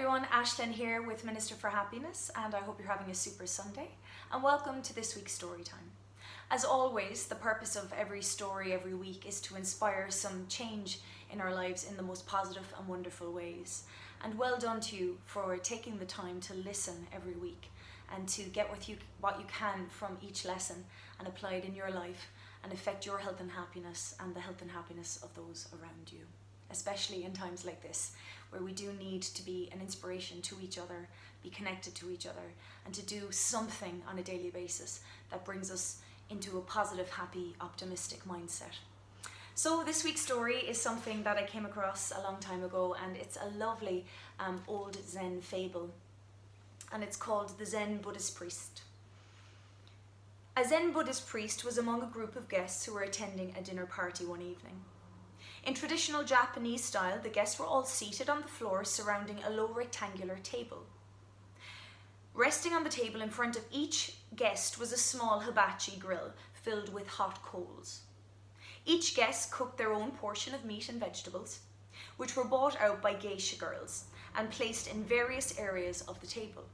everyone, Ashlyn here with Minister for Happiness, and I hope you're having a super Sunday, and welcome to this week's story time. As always, the purpose of every story every week is to inspire some change in our lives in the most positive and wonderful ways. And well done to you for taking the time to listen every week and to get what you can from each lesson and apply it in your life and affect your health and happiness and the health and happiness of those around you, especially in times like this, where we do need to be an inspiration to each other, be connected to each other, and to do something on a daily basis that brings us into a positive, happy, optimistic mindset. So this week's story is something that I came across a long time ago, and it's a lovely old Zen fable, and it's called The Zen Buddhist Priest. A Zen Buddhist priest was among a group of guests who were attending a dinner party one evening. In traditional Japanese style, the guests were all seated on the floor surrounding a low rectangular table. Resting on the table in front of each guest was a small hibachi grill filled with hot coals. Each guest cooked their own portion of meat and vegetables, which were bought out by geisha girls and placed in various areas of the table.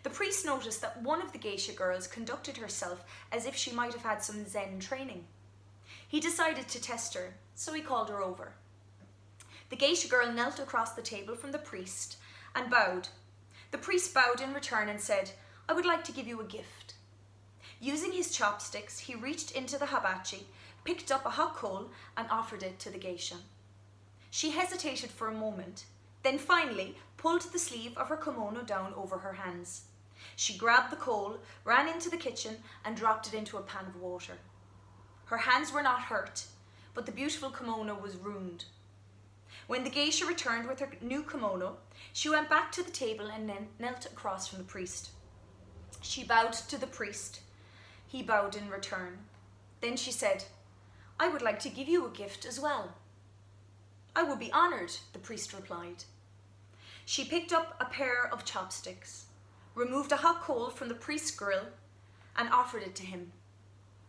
The priest noticed that one of the geisha girls conducted herself as if she might have had some Zen training. He decided to test her, so he called her over. The geisha girl knelt across the table from the priest and bowed. The priest bowed in return and said, "I would like to give you a gift." Using his chopsticks, he reached into the hibachi, picked up a hot coal and offered it to the geisha. She hesitated for a moment, then finally pulled the sleeve of her kimono down over her hands. She grabbed the coal, ran into the kitchen and dropped it into a pan of water. Her hands were not hurt, but the beautiful kimono was ruined. When the geisha returned with her new kimono, she went back to the table and then knelt across from the priest. She bowed to the priest. He bowed in return. Then she said, "I would like to give you a gift as well." "I would be honored," the priest replied. She picked up a pair of chopsticks, removed a hot coal from the priest's grill, and offered it to him.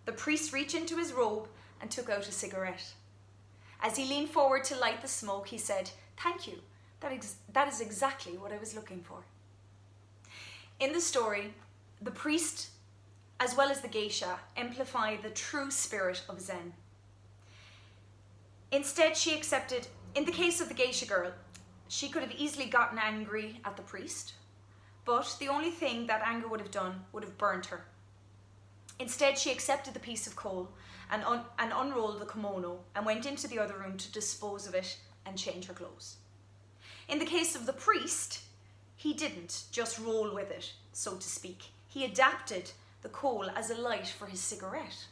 The priest reached into his robe and took out a cigarette. As he leaned forward to light the smoke, he said, "Thank you. That is exactly what I was looking for." In the story, the priest, as well as the geisha, amplify the true spirit of Zen. Instead, she accepted, in the case of the geisha girl, she could have easily gotten angry at the priest, but the only thing that anger would have done would have burnt her. Instead, she accepted the piece of coal and unrolled the kimono and went into the other room to dispose of it and change her clothes. In the case of the priest, he didn't just roll with it, so to speak. He adapted the coal as a light for his cigarette.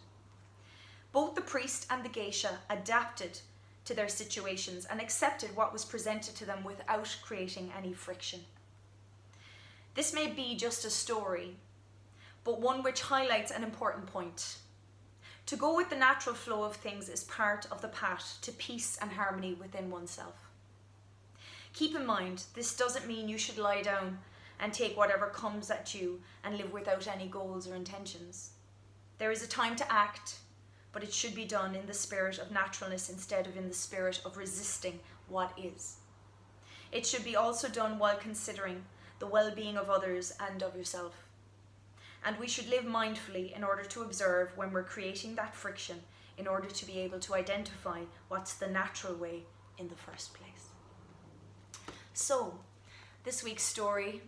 Both the priest and the geisha adapted to their situations and accepted what was presented to them without creating any friction. This may be just a story, but one which highlights an important point. To go with the natural flow of things is part of the path to peace and harmony within oneself. Keep in mind, this doesn't mean you should lie down and take whatever comes at you and live without any goals or intentions. There is a time to act, but it should be done in the spirit of naturalness instead of in the spirit of resisting what is. It should be also done while considering the well-being of others and of yourself. And we should live mindfully in order to observe when we're creating that friction in order to be able to identify what's the natural way in the first place. So, this week's story,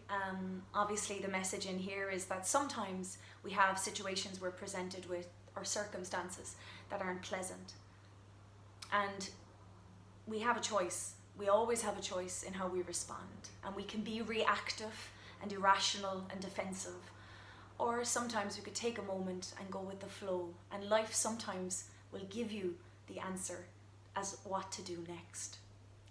obviously the message in here is that sometimes we have situations we're presented with or circumstances that aren't pleasant. And we have a choice. We always have a choice in how we respond. And we can be reactive and irrational and defensive. Or sometimes we could take a moment and go with the flow, and life sometimes will give you the answer as what to do next.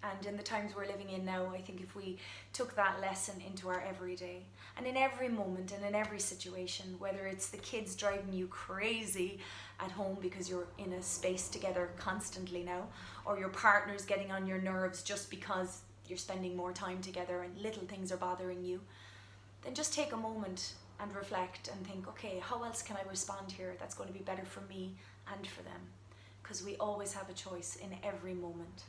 And in the times we're living in now, I think if we took that lesson into our everyday, and in every moment and in every situation, whether it's the kids driving you crazy at home because you're in a space together constantly now, or your partner's getting on your nerves just because you're spending more time together and little things are bothering you, then just take a moment and reflect and think, okay, how else can I respond here that's going to be better for me and for them? Because we always have a choice in every moment.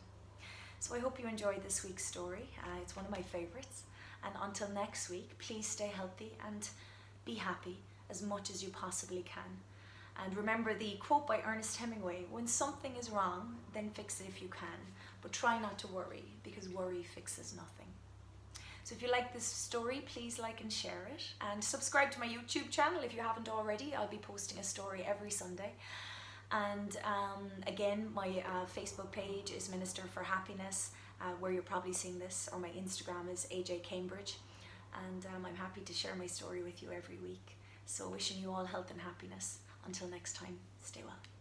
So I hope you enjoyed this week's story. It's one of my favourites. And until next week, please stay healthy and be happy as much as you possibly can. And remember the quote by Ernest Hemingway, when something is wrong, then fix it if you can. But try not to worry, because worry fixes nothing. So if you like this story, please like and share it. And subscribe to my YouTube channel if you haven't already. I'll be posting a story every Sunday. And again, my Facebook page is Minister for Happiness, where you're probably seeing this, or my Instagram is AJ Cambridge. And I'm happy to share my story with you every week. So wishing you all health and happiness. Until next time, stay well.